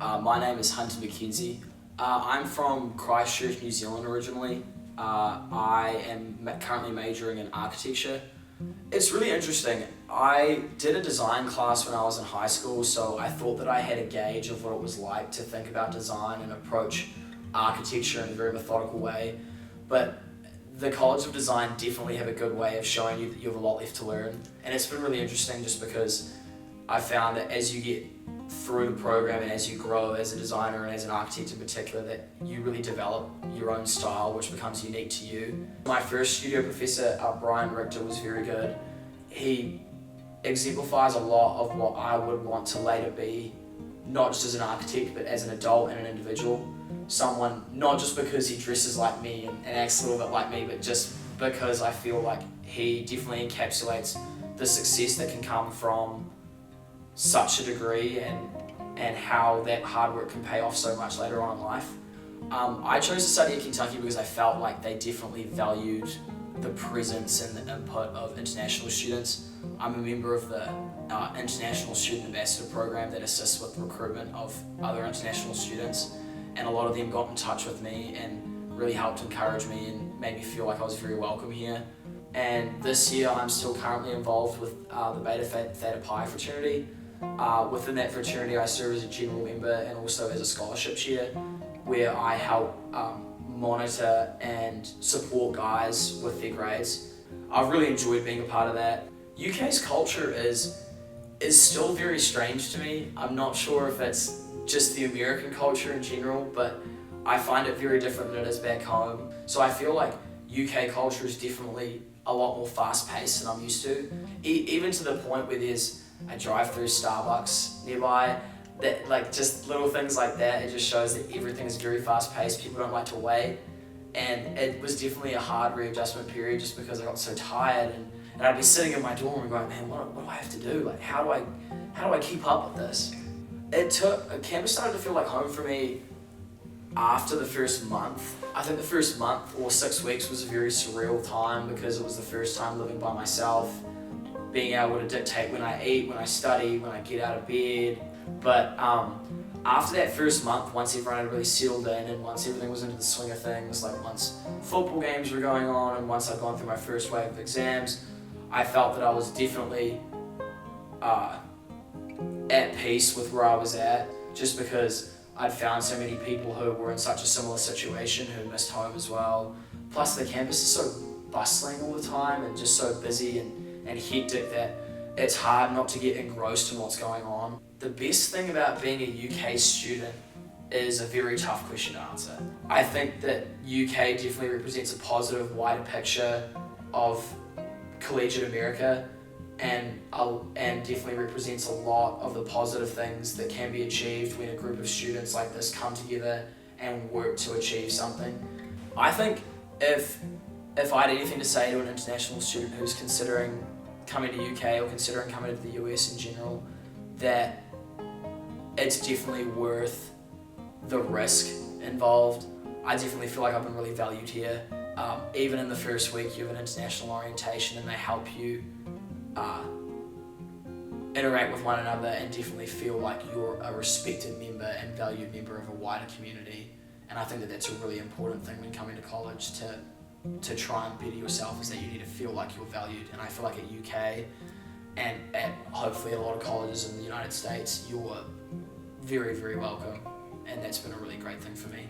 My name is Hunter McKenzie. I'm from Christchurch, New Zealand originally. I am currently majoring in architecture. It's really interesting. I did a design class when I was in high school, so I thought that I had a gauge of what it was like to think about design and approach architecture in a very methodical way. But the College of Design definitely have a good way of showing you that you have a lot left to learn. And it's been really interesting just because I found that as you get through the program and as you grow as a designer and as an architect in particular, that you really develop your own style which becomes unique to you. My first studio professor, Brian Richter, was very good. He exemplifies a lot of what I would want to later be, not just as an architect but as an adult and an individual. Someone, not just because he dresses like me and acts a little bit like me, but just because I feel like he definitely encapsulates the success that can come from such a degree and how that hard work can pay off so much later on in life. I chose to study at Kentucky because I felt like they definitely valued the presence and the input of international students. I'm a member of the International Student Ambassador Program that assists with the recruitment of other international students, and a lot of them got in touch with me and really helped encourage me and made me feel like I was very welcome here. And this year I'm still currently involved with the Beta Theta Pi fraternity. Within that fraternity I serve as a general member and also as a scholarship chair, where I help monitor and support guys with their grades. I've really enjoyed being a part of that. UK's culture is still very strange to me. I'm not sure if it's just the American culture in general, but I find it very different than it is back home. So I feel like UK culture is definitely a lot more fast-paced than I'm used to. Even to the point where there's a drive-through Starbucks nearby, that like just little things like that, it just shows that everything is very fast-paced, people don't like to wait. And it was definitely a hard readjustment period just because I got so tired and I'd be sitting in my dorm and going, man, what do I have to do? Like, how do I keep up with this? Campus started to feel like home for me after the first month. I think the first month or 6 weeks was a very surreal time because it was the first time living by myself, being able to dictate when I eat, when I study, when I get out of bed. But after that first month, once everyone had really settled in and once everything was into the swing of things, like once football games were going on and once I'd gone through my first wave of exams, I felt that I was definitely at peace with where I was at, just because I'd found so many people who were in such a similar situation who missed home as well. Plus the campus is so bustling all the time and just so busy and hectic that it's hard not to get engrossed in what's going on. The best thing about being a UK student is a very tough question to answer. I think that UK definitely represents a positive, wider picture of collegiate America and definitely represents a lot of the positive things that can be achieved when a group of students like this come together and work to achieve something. I think if I had anything to say to an international student who's considering coming to UK or considering coming to the US in general, that it's definitely worth the risk involved. I definitely feel like I've been really valued here. Even in the first week you have an international orientation and they help you interact with one another and definitely feel like you're a respected member and valued member of a wider community. And I think that that's a really important thing when coming to college to try and better yourself, is that you need to feel like you're valued. And I feel like at UK and at hopefully a lot of colleges in the United States, you're very, very welcome. And that's been a really great thing for me.